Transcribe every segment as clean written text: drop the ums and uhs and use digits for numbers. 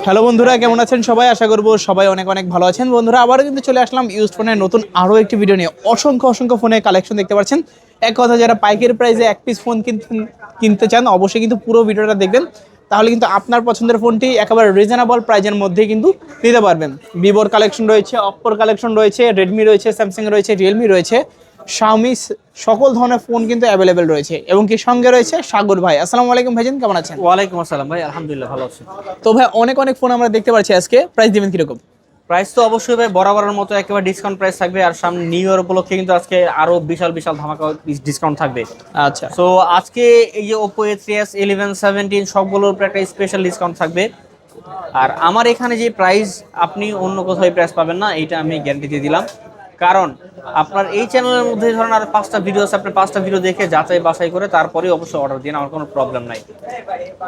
Hello বন্ধুরা, কেমন আছেন সবাই? আশা করবো সবাই অনেক অনেক ভালো আছেন। বন্ধুরা, আবারও কিন্তু চলে আসলাম ইউজড ফোনের নতুন আরও একটি ভিডিও নিয়ে। অসংখ্য ফোনের কালেকশন দেখতে পাচ্ছেন। এক কথা, যারা পাইকারি প্রাইসে এক পিস ফোন কিনতে চান, অবশ্যই কিন্তু পুরো ভিডিওটা দেখবেন। তাহলে কিন্তু আপনার পছন্দের ফোনটি একেবারে রিজনেবল প্রাইজের মধ্যে কিন্তু নিতে পারবেন। ভিভোর কালেকশন রয়েছে, অপ্পোর কালেকশন রয়েছে, রেডমি রয়েছে, স্যামসাং রয়েছে, রিয়েলমি রয়েছে, শাওমি, সকল ধরনের ফোন কিন্তু অ্যাভেলেবেল রয়েছে। এবং কি সঙ্গে রয়েছে সাগর ভাই। আসসালামু আলাইকুম ভাইজান, কেমন আছেন? ওয়ালাইকুম আসসালাম ভাই, আলহামদুলিল্লাহ ভালো আছি। তো ভাই, অনেক ফোন আমরা দেখতে পাচ্ছি আজকে, প্রাইস দিবেন কিরকম? প্রাইস তো অবশ্যই ভাই বরাবরের মতো একেবারে ডিসকাউন্ট প্রাইস থাকবে, আর সামনে নিউ ইয়ার উপলক্ষে কিন্তু আজকে আরো বিশাল ধামাকা ডিসকাউন্ট থাকবে। আচ্ছা, সো আজকে এই যে Oppo A3s 11 17 সবগুলোর উপরে একটা স্পেশাল ডিসকাউন্ট থাকবে। আর আমার এখানে যে প্রাইস আপনি অন্য কোথাও প্রাইস পাবেন না, এইটা আমি গ্যারান্টি দিয়ে দিলাম। কারণ আপনার এই চ্যানেলের মধ্যে ধরেন আর 5টা ভিডিও আছে, আপনি 5টা ভিডিও দেখে যাচাই বাছাই করে তারপরে অবশ্যই অর্ডার দিন, আমার কোনো প্রবলেম নাই।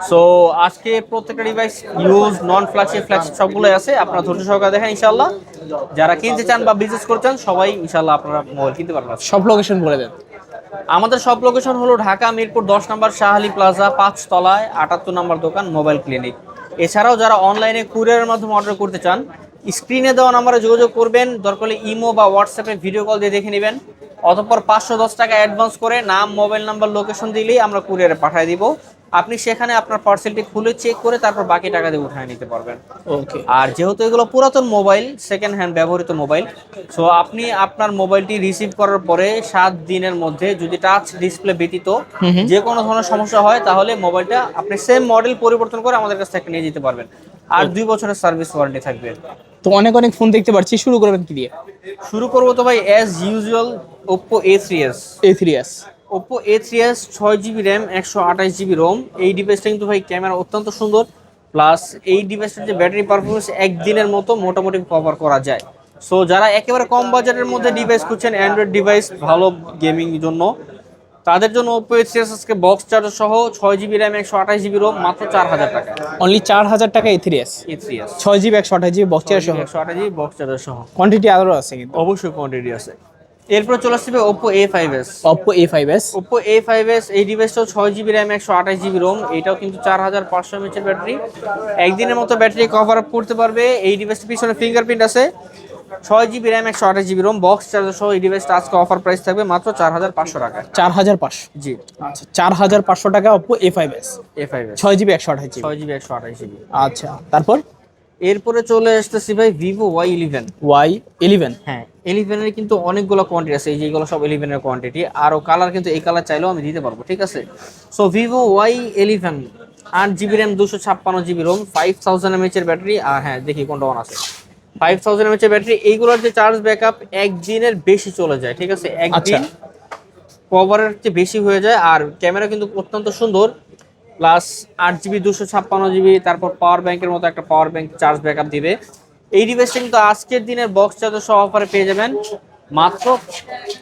সো আজকে প্রত্যেকটা ডিভাইস ইউজ নন ফ্ল্যাগশিপ ফ্ল্যাগশিপ সবগুলোই আছে, আপনারা ধৈর্য সহকারে দেখেন ইনশাআল্লাহ। যারা কিনতে চান বা বিজনেস করতে চান সবাই ইনশাআল্লাহ আপনারা মোবাইল কিনতে পারবেন। সব লোকেশন বলে দেন। আমাদের সব লোকেশন হলো ঢাকা মিরপুর 10 নম্বর শাহালি প্লাজা 5 তলায় 78 নম্বর দোকান মোবাইল ক্লিনিক। এছাড়াও যারা অনলাইনে কুরিয়ারের মাধ্যমে অর্ডার করতে চান, স্ক্রিনে দেওয়া নাম্বারে যোগাযোগ করবেন। দরকার হলে ইমো বা হোয়াটসঅ্যাপে ভিডিও কল দিয়ে দেখে নেবেন। অতঃপর 510 টাকা অ্যাডভান্স করে নাম, মোবাইল নাম্বার, লোকেশন দিলেই আমরা কুরিয়ারে পাঠিয়ে দিব। আপনি সেখানে আপনার পার্সেলটি খুলে চেক করে তারপর বাকি টাকা দিয়ে উঠায় নিতে পারবেন। ওকে। আর যেহেতু এগুলো পুরাতন মোবাইল, সেকেন্ড হ্যান্ড ব্যবহৃত মোবাইল, সো আপনি আপনার মোবাইলটি রিসিভ করার পরে 7 দিনের মধ্যে যদি টাচ ডিসপ্লে ব্যতীত যে কোনো ধরনের সমস্যা হয়, তাহলে মোবাইলটা আপনি সেম মডেল পরিবর্তন করে আমাদের কাছ থেকে নিয়ে যেতে পারবেন। আর 2 বছরের সার্ভিস ওয়ারেন্টি থাকবে। তো অনেক ফোন দেখতে পাচ্ছি, শুরু করবেন কি দিয়ে? শুরু করবো তো ভাই as usual Oppo A3s। A3s। Oppo A3s 6GB RAM 128GB ROM. এই ডিভাইসটা কিন্তু ভাই ক্যামেরা অত্যন্ত সুন্দর, প্লাস এই ডিভাইসটার যে ব্যাটারি পারফরমেন্স একদিনের মতো মোটামুটি কভার করা যায়। সো যারা একেবারে কম বাজেটের মধ্যে ডিভাইস খুঁজছেন, অ্যান্ড্রয়েড ডিভাইস ভালো গেমিং জন্য, তাদের জন্য Oppo A3s আজকে বক্স চার্জার সহ 6GB র্যাম 128GB রোম মাত্র 4000 টাকা। অনলি 4000 টাকা A3s। 6GB 128GB box charger সহ। 128GB বক্স চার্জার সহ। কোয়ান্টিটি আরও আছে কিন্তু। অবশ্যই কোয়ান্টিটি আছে। এরপর চলে আসবে Oppo A5s। Oppo A5s এই ডিভাইসটাও 6GB র্যাম 128GB রোম। এটাও কিন্তু 4500 mAh ব্যাটারি, একদিনের মতো ব্যাটারি কভার আপ করতে পারবে। এই ডিভাইসটার পিছনে ফিঙ্গারপ্রিন্ট আছে। 6GB RAM 128GB Rome box charger সহ এই ডিভাইসটা আজকে অফার প্রাইস থাকবে মাত্র 4500 টাকা। 4500? জি, আচ্ছা, 4500 টাকা Oppo A5s। 6GB 128GB। 6GB 128GB। আচ্ছা, তারপর এরপরে চলে আসতেছি ভাই Vivo Y11। Y11? হ্যাঁ, 11 এর কিন্তু অনেকগুলো কোয়ান্টিটি আছে, এই যে এগুলো সব 11 এর কোয়ান্টিটি। আরো কালার কিন্তু এই কালার চাইলেও আমি দিতে পারবো, ঠিক আছে। So Vivo Y11 8GB RAM 256GB ROM 5000 mAh এর ব্যাটারি। আর হ্যাঁ, দেখি কোনটা অন আছে। 5000 mAh এর ব্যাটারি। এইগুলোর যে চার্জ ব্যাকআপ একদিনের বেশি চলে যায়, ঠিক আছে, একদিন কভারের চেয়ে বেশি হয়ে যায়। আর ক্যামেরা কিন্তু অত্যন্ত সুন্দর, প্লাস 8GB 256GB, তারপর পাওয়ার ব্যাংকের মতো একটা পাওয়ার ব্যাংক চার্জ ব্যাকআপ দিবে। এই ডিভাইসটা কিন্তু আজকের দিনের বক্স চার্জার সহ অফারে পেয়ে যাবেন মাত্র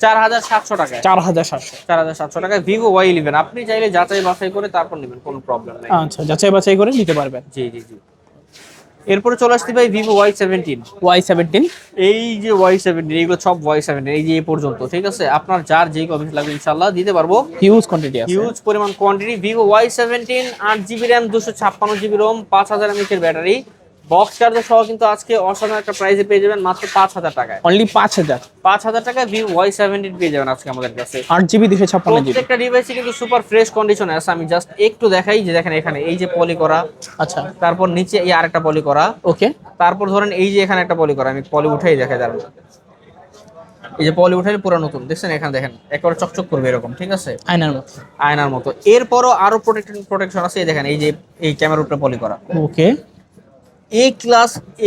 4700 টাকায়। 4700 টাকায় Vivo Y11। আপনি চাইলে যাচাই বাছাই করে তারপর নেবেন, কোনো প্রবলেম নেই। আচ্ছা, যাচাই বাছাই করে নিতে পারবেন। জি। এরপরে চলে আসছি ভাই Vivo Y17। এই যে Y17, এইগুলো সব Y17, এই যে এই পর্যন্ত, ঠিক আছে। আপনার যার যেই কপিস লাগবে ইনশাআল্লাহ দিতে পারবো। হিউজ কোয়ান্টিটি আছে, হিউজ পরিমাণ quantity. Vivo Y17 8GB RAM 256GB ROM 5000 mAh এর ব্যাটারি বক্স চার্জার সহ কিন্তু আজকে অসাধারণ একটা প্রাইসে পেয়ে যাবেন মাত্র 5000 টাকায়। অনলি 5000 টাকায় Vivo Y17 পেয়ে যাবেন আজকে আমাদের কাছে। 8GB 256GB। প্রত্যেকটা ডিভাইসই কিন্তু সুপার ফ্রেশ কন্ডিশনে আছে। আমি জাস্ট একটু দেখাই, যে দেখেন এখানে এই যে পলি করা, আচ্ছা, তারপর নিচে এই আরেকটা পলি করা, ওকে। তারপর ধরেন এই যে এখানে একটা পলি করা, আমি পলি উঠাই দেখাই দাঁড়ান। এই যে পলি উঠাই পুরো নতুন, দেখছেন এখানে দেখেন একেবারে চকচক করবে এরকম, ঠিক আছে, আয়নার মতো। এরপরও আরো প্রোটেকশন আছে, এই দেখেন এই যে এই ক্যামেরার উপরে পলি করা। ওকে।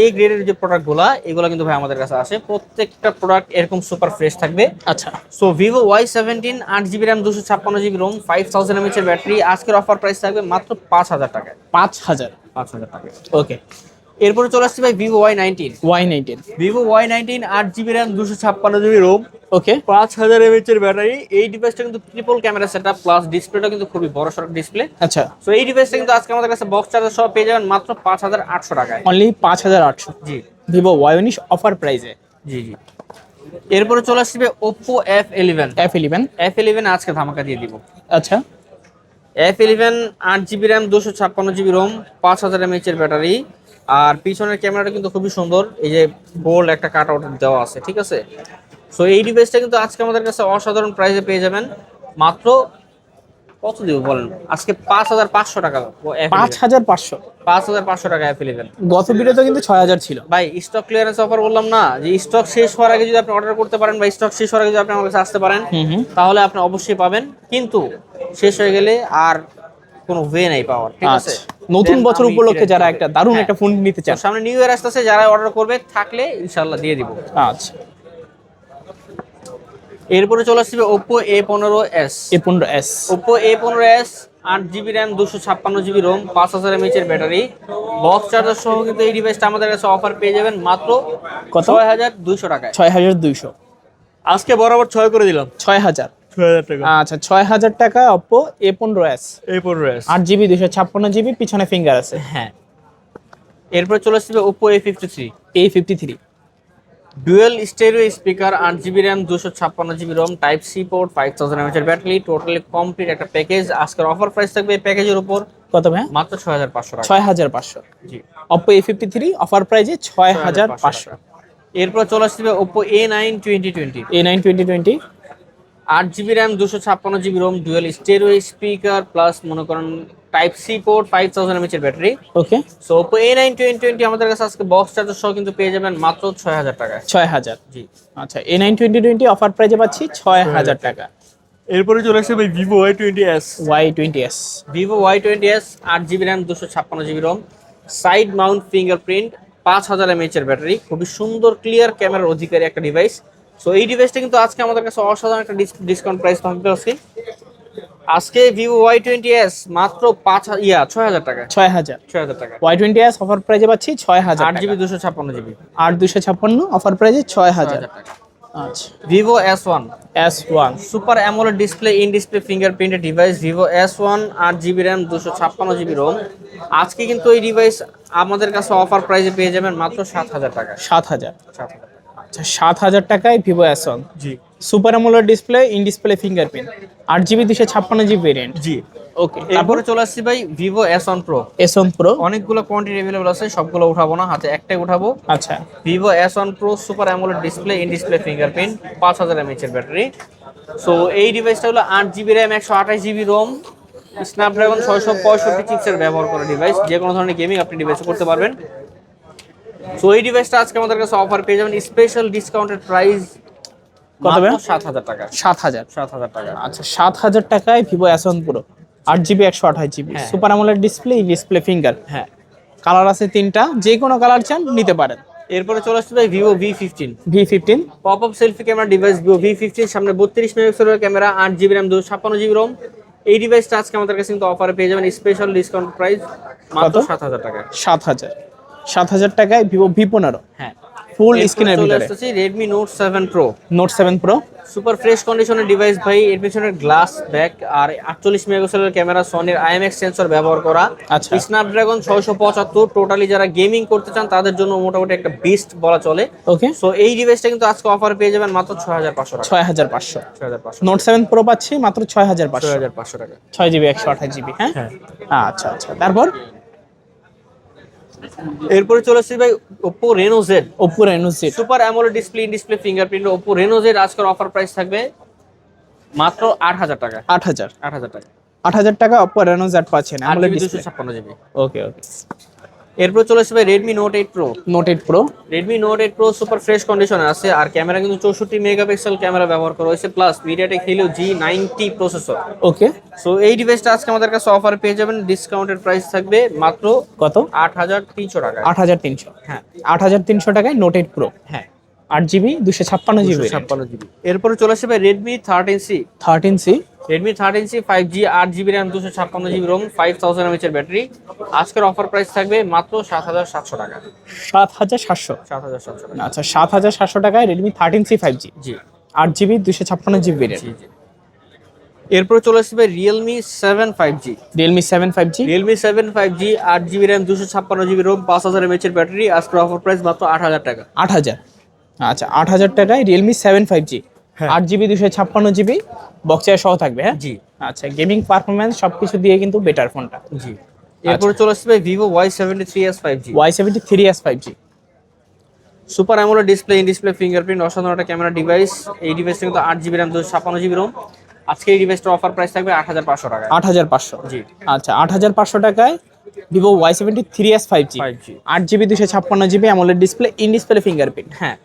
এ গ্রেডের যে প্রোডাক্টগুলো, এগুলো কিন্তু ভাই আমাদের কাছে আসে। প্রত্যেকটা প্রোডাক্ট এরকম সুপার ফ্রেশ থাকবে। আচ্ছা, so Vivo Y17 8GB RAM 256GB ROM 5000 mAh এর ব্যাটারি আজকের অফার প্রাইস থাকবে মাত্র 5000 টাকায়। 5000 টাকায়। ওকে। এরপরে চলে আসছে ভাই Vivo Y19। Vivo Y19 8GB RAM 256GB ROM, okay. 5000 mAh এর ব্যাটারি। এই ডিভাইসটা কিন্তু ট্রিপল ক্যামেরা সেটআপ, প্লাস ডিসপ্লেটা কিন্তু খুবই বড় সড়ো ডিসপ্লে। আচ্ছা, সো এই ডিভাইসটা কিন্তু আজকে আমাদের কাছে বক্স চার্জার সহ পেয়ে যাবেন মাত্র 5800 টাকায়। অনলি 5800। জি, Vivo Y19 অফার প্রাইসে। জি। এরপরে চলে আসবে Oppo F11 আজকে ধামাকা দিয়ে দিব। আচ্ছা, F11 8GB RAM 256GB ROM 5000 mAh এর ব্যাটারি আর পিছনের ক্যামেরাটা কিন্তু খুবই সুন্দর, এই যে বোল্ড একটা কাট আউট দেওয়া আছে, ঠিক আছে। সো এই ডিভাইসটা কিন্তু আজকে আমাদের কাছে অসাধারণ প্রাইসে পেয়ে যাবেন, মাত্র কত দিব বলেন, আজকে 5,500 টাকা। 5,500। 5,500 টাকা অ্যাভেলেবেল। গত ভিডিওতে কিন্তু 6,000 ছিল। ভাই স্টক ক্লিয়ারেন্স অফার বললাম না, যে স্টক শেষ হওয়ার আগে যদি আপনি অর্ডার করতে পারেন বা স্টক শেষ হওয়ার আগে যদি আপনি আমার কাছে আসতে পারেন, তাহলে আপনি অবশ্যই পাবেন, কিন্তু শেষ হয়ে গেলে আর কোনো ওয়ে নাই পাওয়ার, ঠিক আছে। আচ্ছা, নতুন Then বছর আমি উপলক্ষে ফিরে যারা দিতে একটা হবে। দারুণ হ্যাঁ। একটা ফোন নিতে চান। তো সামনে নিউ ইয়ার আসতেছে, যারা অর্ডার করবে থাকলে ইনশাআল্লাহ দিয়ে দিব। আচ্ছা, এরপরে চলে আসবে Oppo A15s। A15s। Oppo A15s 8GB RAM 256GB ROM 5000 mAh এর ব্যাটারি, বক্স চার্জার সহ কিন্তু এই ডিভাইসটা আমাদের কাছে অফার পেয়ে যাবেন মাত্র কত? 6200 টাকায়। 6,200। আজকে বরাবর 6 করে দিলাম। 6,000। 6,000 টাকা। আচ্ছা, 6,000 টাকা Oppo A15s। A15s 8GB 256GB, পিছনে ফিঙ্গার আছে। হ্যাঁ। এরপর চলে আসবে Oppo A53। A53। Dual stereo speaker, 8GB RAM 256GB ROM, type C port, 5000 mAh এর ব্যাটারি, টোটালি কমপ্লিট একটা প্যাকেজ। আজকের অফার প্রাইস থাকবে এই প্যাকেজের উপর কত ভাই? মাত্র 6500 টাকা। 6,500। জি, Oppo A53 অফার প্রাইজে 6,500। এরপর চলে আসবে Oppo A9 2020। A9 2020। 8GB RAM 256GB ROM, dual stereo speaker plus মনে করেন টাইপ সি পোর্ট, 5000 mAh এর ব্যাটারি। ওকে, সো Oppo A9 2020 আমাদের কাছে আজকে বক্স চার্জার সহ কিন্তু পেয়ে যাবেন মাত্র 6000 টাকায়। 6,000। জি। আচ্ছা, A9 2020 অফার প্রাইজে পাচ্ছি 6,000 টাকা। এরপরে চলে আসবে Vivo Y20s। Y20s। Vivo Y20s 8GB RAM 256GB ROM, side mount fingerprint, 5000 mAh এর ব্যাটারি, খুবই সুন্দর ক্লিয়ার ক্যামেরার অধিকারী একটা ডিভাইস। সো এই ডিভাইসটা কিন্তু আজকে আমাদের কাছে অসাধারণ একটা ডিসকাউন্ট প্রাইস থাকবে আজকে Vivo Y20s মাত্র 6000 টাকায়। 6,000। 6000 টাকা। Y20s অফার প্রাইজে পাচ্ছি 6,000 টাকা। 8GB 256GB। 8,256 অফার প্রাইজে 6,000 টাকা। আচ্ছা, Vivo S1 S1। Super AMOLED display in display fingerprinted device, Vivo S1 8GB RAM 256GB ROM। আজকে কিন্তু এই ডিভাইস আমাদের কাছে অফার প্রাইসে পেয়ে যাবেন মাত্র 7000 টাকায়। 7,000। 7000 টাকা। আচ্ছা, 7,000 টাকায় Vivo S1। জি super AMOLED display, in display fingerprint, 8GB 256GB variant. জি। ওকে, এরপরে চলে আসছি ভাই Vivo S1 Pro। S1 Pro। অনেকগুলো কোয়ান্টিটি अवेलेबल আছে, সবগুলো উঠাবো না, হাতে একটাই উঠাবো। আচ্ছা, Vivo S1 Pro super AMOLED display in display fingerprint, 5000 mAh এর ব্যাটারি। সো এই ডিভাইসটা হলো 8GB RAM 128GB ROM, Snapdragon 665 চিপসের ব্যবহার করা ডিভাইস। যে কোনো ধরনের গেমিং আপনি ডিভাইসে করতে পারবেন। সো এই ডিভাইসটা আজকে আমাদের কাছে অফার পেয়ে যাবেন স্পেশাল ডিসকাউন্টেড প্রাইস কত মাত্র ভাই? 7000 টাকা। 7,000। 7000 টাকা। আচ্ছা, 7,000 টাকায় Vivo S1 Pro, 8GB 128GB, হ্যাঁ। Super AMOLED display, in display finger. হ্যাঁ। কালার আছে 3টা, যে কোনো কালার চান নিতে পারেন। এরপরে চলে আসছে ভাই Vivo V15। V15। Pop up selfie camera device Vivo V15, সামনে 32 মেগাপিক্সেলের camera, 8GB RAM 256GB ROM। এই ডিভাইসটা আজকে আমাদের কাছে কিন্তু অফারে পেয়ে যাবেন স্পেশাল ডিসকাউন্ট প্রাইস মাত্র 7000 টাকা। 7,000। 7,000 টাকায় Vivo V15। হ্যাঁ। ফুল এরপরে স্ক্রিনের চলে ভিতরে। আসছে Redmi Note 7 Pro। Note 7 Pro। Super fresh কন্ডিশনের ডিভাইস ভাই, এর পিছনে গ্লাস ব্যাক আর 48 মেগাপিক্সেলের ক্যামেরা, সনির IMX সেন্সর ব্যবহার করা, আচ্ছা। স্ন্যাপড্রাগন 675। টোটালি যারা গেমিং করতে চান তাদের জন্য মোটামুটি একটা বেস্ট বলা চলে। ওকে, সো এই ডিভাইসটা কিন্তু আজকে অফার পেয়ে যাবেন মাত্র 6500 টাকা। 6,500। 6500। Note 7 Pro পাচ্ছি মাত্র 6,500। 6500 টাকা। 6GB 128GB। হ্যাঁ, হ্যাঁ। আচ্ছা আচ্ছা, তারপর এরপরে চলে আসছি ভাই Oppo Reno Z। Oppo Reno Z। Super AMOLED display in display fingerprint Oppo Reno Z আজকের অফার প্রাইস থাকবে মাত্র 8000 টাকা। 8,000। 8000 টাকা। 8,000 টাকা Oppo Reno Z পাচ্ছেন AMOLED 8GB ডিসপ্লে। 256GB। ওকে ওকে। এরপর চলে আসবে Redmi Note 8 Pro। Note 8 Pro। Redmi Note 8 Pro super fresh কন্ডিশনে আছে, আর ক্যামেরা কিন্তু 64 মেগাপিক্সেল ক্যামেরা ব্যবহার করা হয়েছে, plus MediaTek Helio G90 processor. Okay, so এই ডিভাইসটা আজকে আমাদের কাছে অফার পেয়ে যাবেন, ডিসকাউন্টেড প্রাইস থাকবে মাত্র কত? 8300 টাকা। 8,300। হ্যাঁ 8,300 টাকায় Note 8 Pro, হ্যাঁ 8GB 256GB। 256GB। এরপরে চলে আসবে Redmi 13C। 13C। Redmi 13C 5G 8GB RAM 256GB ROM, 5000 mAh এর ব্যাটারি। আজকের অফার প্রাইস থাকবে মাত্র 7700 টাকা। 7,700। 7700 টাকা। আচ্ছা, 7,700 টাকায় Redmi 13C 5G, জি 8GB 256GB ভেরিয়েন্ট। জি জি। এরপরে চলে আসবে Realme 7 5G। Realme 7 5G। Realme 7 5G 8GB RAM 256GB ROM, 5000 mAh এর ব্যাটারি। আজকের অফার প্রাইস মাত্র 8000 টাকা। 8,000। আচ্ছা, 8,000 টাকায় Realme 7 5G, 8GB 256GB, box charge সহ থাকবে। হ্যাঁ জি আচ্ছা, গেমিং পারফরম্যান্স সবকিছু দিয়ে কিন্তু বেটার ফোনটা। জি। এরপরে চলে আসবে Vivo Y73s 5G। Y73s 5G। Super AMOLED display, in display fingerprint, অসাধারণ একটা ক্যামেরা ডিভাইস। এই ডিভাইসটা কিন্তু 8GB RAM 256GB ROM। আজকে এই ডিভাইসটার অফার প্রাইস থাকবে 8500 টাকা। 8500। জি আচ্ছা 8500 টাকায় Vivo Y73s 5G, 5G 8GB 256GB AMOLED display, in display fingerprint. হ্যাঁ।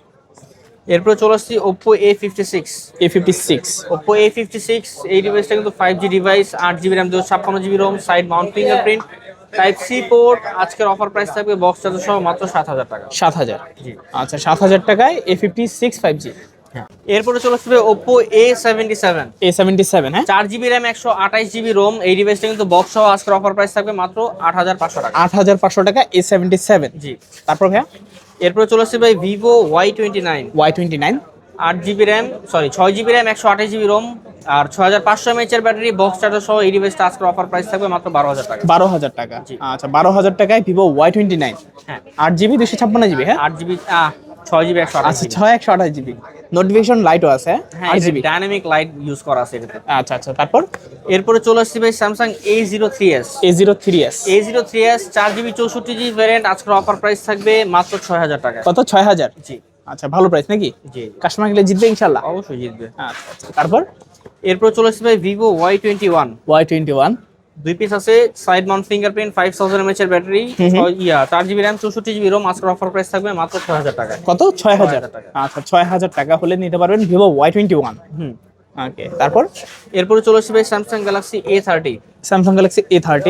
এরপরে চলে আসছি Oppo A56। A56 Oppo A56 এই ডিভাইসটা কিন্তু 5G device, 8GB RAM 256GB ROM, side mount fingerprint, type C port. আজকের অফার প্রাইস থাকবে বক্স চার্জার সহ মাত্র 7000 টাকা। 7000। জি আচ্ছা 7000 টাকায় A56 5G। হ্যাঁ। এরপরে চলে আসবে Oppo A77। A77 হ্যাঁ 4GB RAM 128GB ROM। এই ডিভাইসটা কিন্তু বক্স সহ আজকের অফার প্রাইস থাকবে মাত্র 8500 টাকা। 8500 টাকা A77। জি। তারপর ভাইয়া এরপরে চলে আসছে ভাই Vivo Y29। Y29 8GB RAM, sorry 6GB RAM 128GB ROM আর 6500 mAh এর ব্যাটারি, বক্স চার্জার সহ এই ডিভাইসটা আজকের অফার প্রাইস থাকবে মাত্র 12000 টাকা। 12000 টাকা। জি। আচ্ছা 12000 টাকায় ভিভো Y29। হ্যাঁ 8GB 256GB হ্যাঁ 8GB 6GB আচ্ছা 128GB। 6128GB নোটিফিকেশন লাইটও আছে হ্যাঁ 8GB। ডাইনামিক লাইট ইউজ করা আছে এটাতে। আচ্ছা আচ্ছা তারপর এরপরে চলে আসছে ভাই Samsung A03s। A03s A03s 4GB 64GB variant, আজকের অফার প্রাইস থাকবে মাত্র 6000 টাকা। কত 6000। জি আচ্ছা ভালো প্রাইস নাকি? জি কাস্টমার গেলে জিতবে ইনশাআল্লাহ। অবশ্যই জিতবে। আচ্ছা আচ্ছা তারপর এরপর চলে আসছে ভাই Vivo Y21। Y21 দুই পিস আছে, সাইড মাউন্ট ফিঙ্গারপ্রিন্ট, 5000 mAh এর battery, 4GB RAM 64GB ROM, আজকের অফার প্রাইস থাকবে মাত্র 6000 টাকা। কত 6000 টাকা। আচ্ছা 6000 টাকা হলে নিতে পারবেন ভিভো Y21। হুম। ওকে তারপর এরপরে চলে আসছে ভাই Samsung Galaxy A30। Samsung Galaxy A30।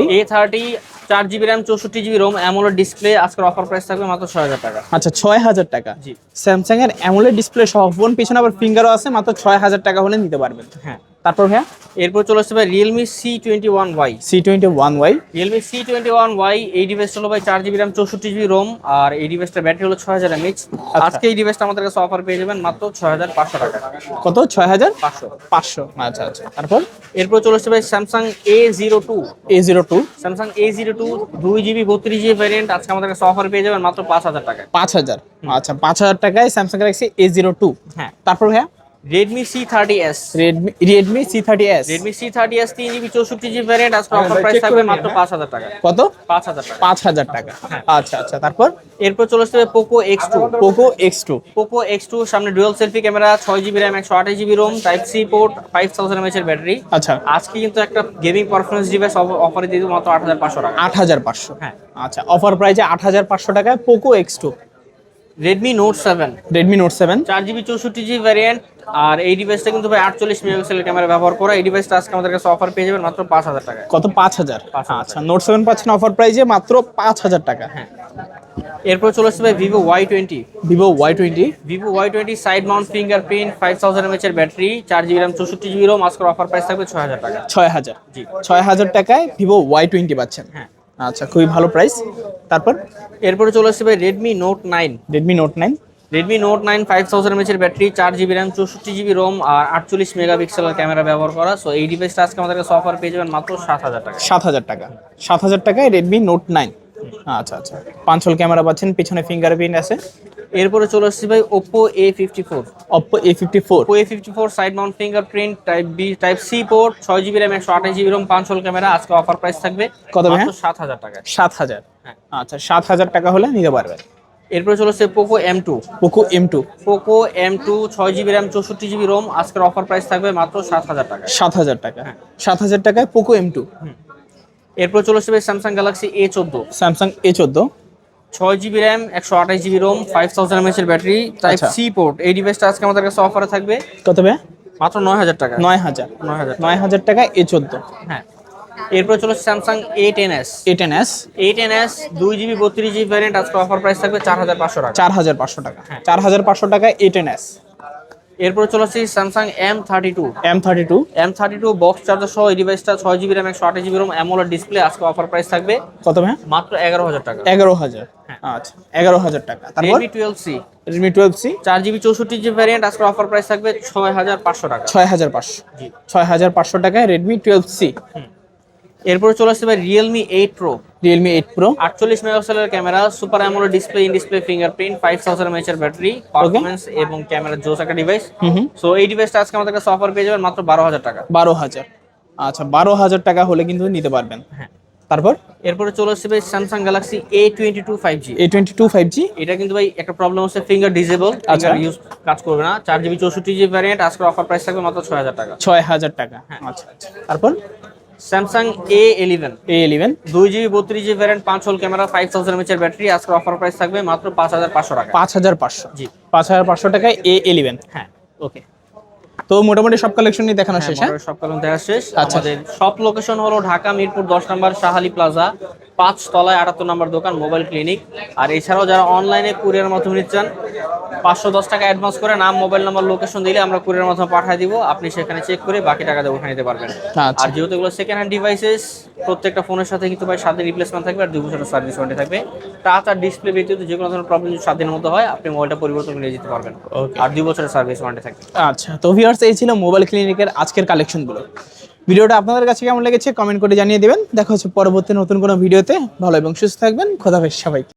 4GB RAM 64GB ROM AMOLED display, আজকের অফার প্রাইস থাকবে মাত্র 6000 টাকা। আচ্ছা 6000 টাকা। জি স্যামসাং এর অ্যামোলেড ডিসপ্লে সহ ফোন, পিছনে আবার ফিঙ্গারও আছে, মাত্র 6000 টাকা হলে নিতে পারবেন। হ্যাঁ। তারপর ভাইয়া এরপর চলে আসছে ভাই Realme C21y। C21y Realme C21y এই ডিভাইসটা হলো ভাই 4GB RAM 64GB ROM আর এই ডিভাইসটার ব্যাটারি হলো 6000 mAh। আজকে এই ডিভাইসটা আমাদের কাছে অফার পেয়ে যাবেন মাত্র 6500 টাকা। কত 6500। 500। আচ্ছা আচ্ছা তারপর এরপর চলে আসছে ভাই Samsung A02। A02 Samsung A02 2GB 32GB variant, আজকে আমাদের কাছে অফার পেয়ে যাবেন মাত্র 5000 টাকা। 5000। আচ্ছা 5000 টাকায় স্যামসাং গ্যালাক্সি A02। হ্যাঁ। তারপর ভাইয়া Redmi C30s। Redmi C30s। Redmi C30s 3GB 64GB variant, আজকে অফার প্রাইস থাকবে মাত্র 5000 টাকা। কত 5000 টাকা। 5000 টাকা। আচ্ছা আচ্ছা তারপর এরপর চলে আসছে Poco X2। Poco X2। Poco X2 সামনে dual selfie camera, 6GB RAM 128GB ROM, type C port, 5000 mAh এর ব্যাটারি। আচ্ছা আজকে কিন্তু একটা গেমিং পারফরম্যান্স ডিভাইস অফারে দিয়ে দেবো মাত্র 8500 টাকা। 8500। হ্যাঁ। আচ্ছা অফার প্রাইসে 8500 টাকায় Poco X2। Redmi Note 7। Redmi Note 7 4GB 64GB variant আর এই ডিভাইসটা কিন্তু ভাই 48 মেগাপিক্সেলের ক্যামেরা ব্যবহার করা। এই ডিভাইসটা আজকে আমাদের কাছে অফার পেয়ে যাবেন মাত্র 5000 টাকা। কত 5000। 5000 আচ্ছা Note 7 পাচ্ছেন অফার প্রাইসে মাত্র 5000 টাকা। হ্যাঁ। এরপর চলে আসছে ভাই Vivo Y20। Vivo Y20 Vivo Y20 side mount fingerprint, 5000 mAh এর battery, 4GB RAM 64GB ROM, আজকের অফার প্রাইস থাকবে 6000 টাকা। 6000। জি 6000 টাকায় Vivo Y20 পাচ্ছেন। হ্যাঁ। আচ্ছা খুবই ভালো প্রাইস। তারপর এরপরে চলে আসছে ভাই Redmi Note 9। Redmi Note 9 Redmi Note 9 5000 mAh এর battery, 4GB RAM 64GB ROM আর 48 মেগাপিক্সেলের ক্যামেরা ব্যবহার করা। সো এই ডিভাইসটা আজকে আমাদের কাছে অফার পেয়ে যাবেন মাত্র 7000 টাকা। 7000 টাকা। 7000 টাকায় Redmi Note 9। আচ্ছা আচ্ছা পাঁচল ক্যামেরা পাচ্ছেন, পিছনে ফিঙ্গারপ্রিন্ট আছে। এরপরে চলে আসছে ভাই Oppo A54। Oppo A54 Oppo A54 side mount fingerprint, type C port, 6GB RAM 128GB ROM, পাঁচল ক্যামেরা, আজকে অফার প্রাইস থাকবে কত ভাই? মাত্র 7000 টাকা। 7000। হ্যাঁ। আচ্ছা 7000 টাকা হলে নিতে পারবেন। এরপরে চলে আসছে Poco M2। Poco M2 Poco M2 6GB RAM 64GB ROM, আজকের অফার প্রাইস থাকবে মাত্র 7000 টাকা। 7000 টাকা। 7000 টাকায় Poco M2। এরপর চলে আসছে ভাই Samsung Galaxy A14। Samsung A14 6GB RAM 128GB ROM, 5000 mAh এর ব্যাটারি, টাইপ আচ্ছা। C port. এই ডিভাইসটা আজকে আমাদের কাছে অফারে থাকবে কত ভাই? মাত্র 9000 টাকা। 9000। 9000 9000 টাকায় A14। হ্যাঁ। এরপর চলে আসছে Samsung A10s। A10s 2GB 32GB variant, আজকে অফার প্রাইস থাকবে 4500 টাকা। 4500 টাকা। হ্যাঁ। 4500 টাকায় A10s। এরপর চলে আসছে Samsung M32। M32 M32 box charger সহ এই ডিভাইসটা, 6GB RAM 128GB ROM AMOLED display, আজকে অফার প্রাইস থাকবে কত ভাই? মাত্র 11000 টাকা। 11000। আচ্ছা 11000 টাকা। তারপর Redmi 12C Redmi 12C 4GB 64GB variant, আজকে অফার প্রাইস থাকবে 6500 টাকা। 6500। জি 6500 টাকায় Redmi 12C। এরপর চলে আসছে ভাই Realme 8 Pro। Realme 8 Pro 48 মেগাপিক্সেলের camera, super AMOLED display, in display fingerprint, 5000 mAh এর ব্যাটারি, পারফরম্যান্স এবং ক্যামেরা জোস একটা ডিভাইস। সো এই ডিভাইসটা আজকে আমাদের কাছে অফার পেয়ে যাবেন মাত্র 12000 টাকা। 12000। আচ্ছা 12000 টাকা হলে কিন্তু নিতে পারবেন। হ্যাঁ। তারপর এরপরে চলে আসছে ভাই Samsung Galaxy A22 5G। A22 5G। এটা কিন্তু ভাই একটা প্রবলেম হচ্ছে, ফিঙ্গার ডিসেবল, আচ্ছা। ফিঙ্গার ইউজ কাজ করবে না। 4GB 64GB ভ্যারিয়েন্ট, আজকের অফার প্রাইস থাকবে মাত্র 6000 টাকা। 6000 টাকা। আচ্ছা আচ্ছা। তারপর Samsung A11 A11 2GB 32GB variant, 5 whole camera, 5000 mAh এর ব্যাটারি, আজকের অফার প্রাইস থাকবে মাত্র 5500 টাকা। 5500। জি 5500 টাকায় A11। হ্যাঁ। ওকে, তো মোটামুটি সব কালেকশনই দেখানো শেষ। হ্যাঁ, মোটরের সব কারণ দেখা শেষ। আচ্ছা। আমাদের সব লোকেশন হলো ঢাকা মিরপুর 10 নম্বর শাহালি প্লাজা, 5 তলায় 78 নম্বর দোকান, মোবাইল ক্লিনিক। আর এছাড়াও যারা অনলাইনে কুরিয়ার মাধ্যমে নিতে চান, 510 টাকা অ্যাডভান্স করে নাম, মোবাইল নাম্বার, লোকেশন দিলে আমরা কুরিয়ার মাধ্যমে পাঠিয়ে দিব। আপনি সেখানে চেক করে বাকি টাকা দিয়ে উঠে নিতে পারবেন। আচ্ছা। আর যেহেতু এগুলো সেকেন্ড হ্যান্ড ডিভাইসেস, প্রত্যেকটা ফোনের সাথে কিন্তু ভাই 7 দিন রিপ্লেসমেন্ট থাকবে আর 2 বছরের সার্ভিস ওয়ারেন্টি থাকবে। টাচ আর ডিসপ্লে ব্যতীত যে কোনো ধরনের প্রবলেম যদি 7 দিনের মধ্যে হয়, আপনি মোবাইলটা পরিবর্তন করে নিয়ে যেতে পারবেন। ওকে। আর 2 বছরের সার্ভিস ওয়ারেন্টি থাকবে। আচ্ছা, তো ভিউয়ার্স এই ছিল মোবাইল ক্লিনিকের আজকের কালেকশনগুলো। ভিডিওটা আপনাদের কাছে কেমন লেগেছে কমেন্ট করে জানিয়ে দিবেন। দেখা হচ্ছে পরবর্তী নতুন কোনো ভিডিওতে। ভালো এবং সুস্থ থাকবেন। খোদা হাফেজ সবাইকে।